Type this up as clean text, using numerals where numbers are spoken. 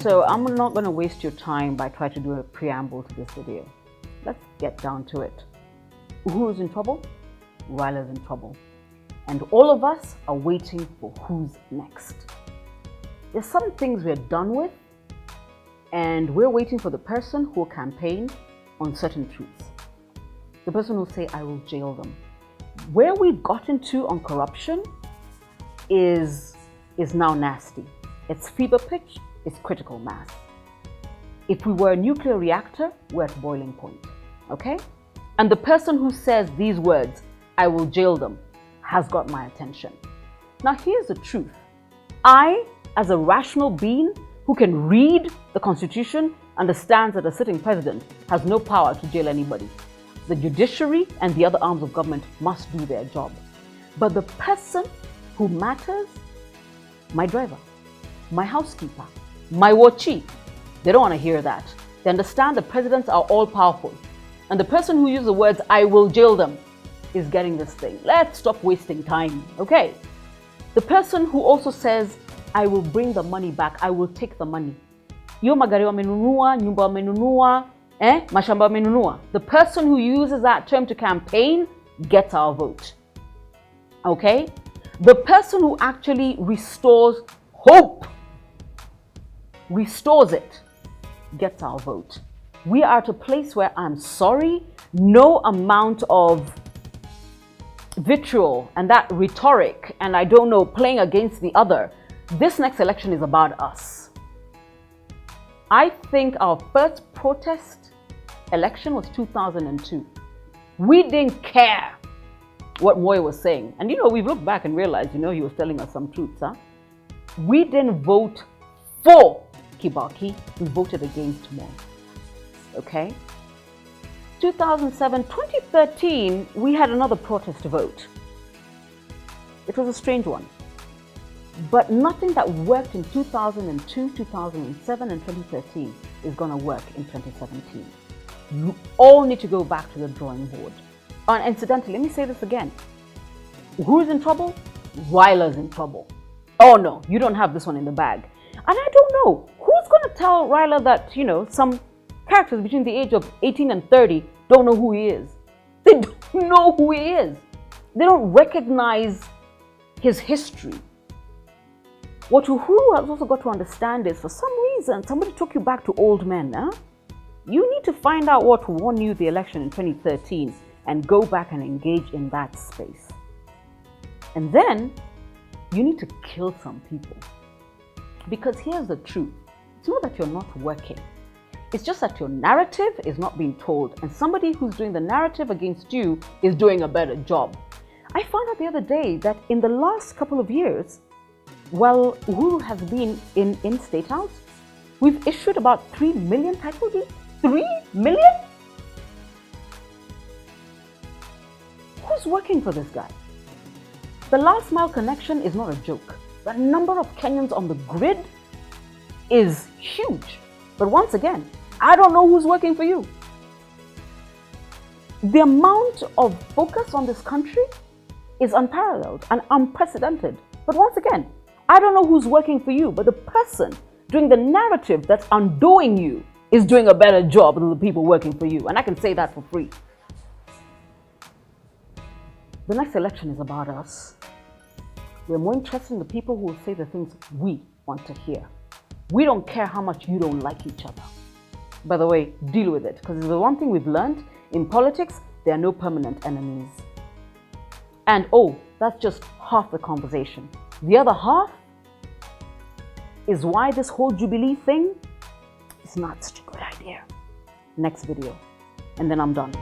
So I'm not going to waste your time by trying to do a preamble to this video. Let's get down to it. Who is in trouble? Raila's in trouble. And all of us are waiting for who's next. There's some things we're done with, and we're waiting for the person who will campaign on certain truths. The person who will say, I will jail them. Where we've gotten to on corruption is now nasty. It's fever pitch, it's critical mass. If we were a nuclear reactor, we're at boiling point, okay? And the person who says these words, I will jail them, has got my attention. Now here's the truth. I, as a rational being who can read the Constitution, understands that a sitting president has no power to jail anybody. The judiciary and the other arms of government must do their job. But the person who matters, my driver, my housekeeper, my watchee, they don't want to hear that. They understand the presidents are all powerful. And the person who uses the words, I will jail them, is getting this thing. Let's stop wasting time, okay? The person who also says, I will bring the money back, I will take the money. Yo magari wamenunua, nyumba wamenunua, mashamba wamenunua. The person who uses that term to campaign gets our vote, okay? The person who actually restores hope, restores it, gets our vote. We are at a place where I'm sorry, no amount of vitriol and that rhetoric and I don't know, playing against the other. This next election is about us. I think our first protest election was 2002. We didn't care what Moy was saying. And we've looked back and realized, he was telling us some truths, huh? We didn't vote for Kibaki, we voted against Moy. Okay? 2007, 2013, we had another protest vote. It was a strange one. But nothing that worked in 2002, 2007, and 2013 is going to work in 2017. You all need to go back to the drawing board. And incidentally, let me say this again. Who's in trouble? Raila's in trouble. Oh no, you don't have this one in the bag. And I don't know, who's going to tell Raila that, some characters between the age of 18 and 30 don't know who he is. They don't know who he is. They don't recognize his history. What Uhuru has also got to understand is, for some reason, somebody took you back to old men. Huh? You need to find out what won you the election in 2013 and go back and engage in that space. And then you need to kill some people. Because here's the truth. It's not that you're not working. It's just that your narrative is not being told, and somebody who's doing the narrative against you is doing a better job. I found out the other day that in the last couple of years, while Uhuru has been in State House, we've issued about 3 million title deeds. 3 million? Who's working for this guy? The last mile connection is not a joke. The number of Kenyans on the grid is huge. But once again, I don't know who's working for you. The amount of focus on this country is unparalleled and unprecedented. But once again, I don't know who's working for you, but the person doing the narrative that's undoing you is doing a better job than the people working for you. And I can say that for free. The next election is about us. We're more interested in the people who will say the things we want to hear. We don't care how much you don't like each other. By the way, deal with it. Because the one thing we've learned in politics, there are no permanent enemies. And that's just half the conversation. The other half is why this whole Jubilee thing is not such a good idea. Next video. And then I'm done.